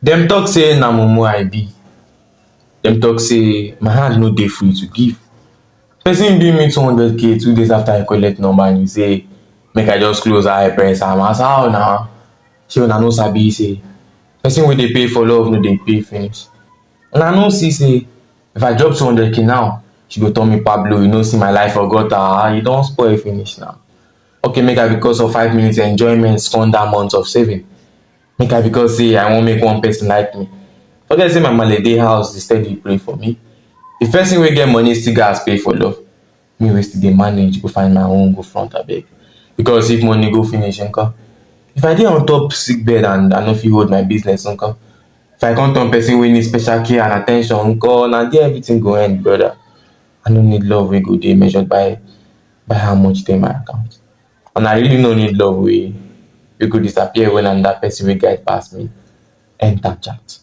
Dem talk say na mumu I be. Dem talk say my hand no dey free to give. Person bill me 200k 2 days after I collect number and you say make I just close eye press am. As how na? Shey una no sabi say person wey dey pay for love no dey pay finish. Una no see say if I drop 200k now, she go turn me Pablo. You no see my life for gutter. E don spoil finish now. Okay, make I because of 5 minutes enjoyment squander months of saving. Make I because say I wan make one person like me. Forget say my maale dey house dey steady pray for me. The person wey get money still gats pay for love. Me wey still dey manage go find my own go front abeg. Because if money go finish nko? If I dey on top sick bed and I no fit hold my business nko? If I come turn person wey need special care and at ten tion nko? Na there everything go end, brother. I no need love wey go dey measured by how much dey my account. And I really no need love wey go disappear when another person wey get pass me enter chat.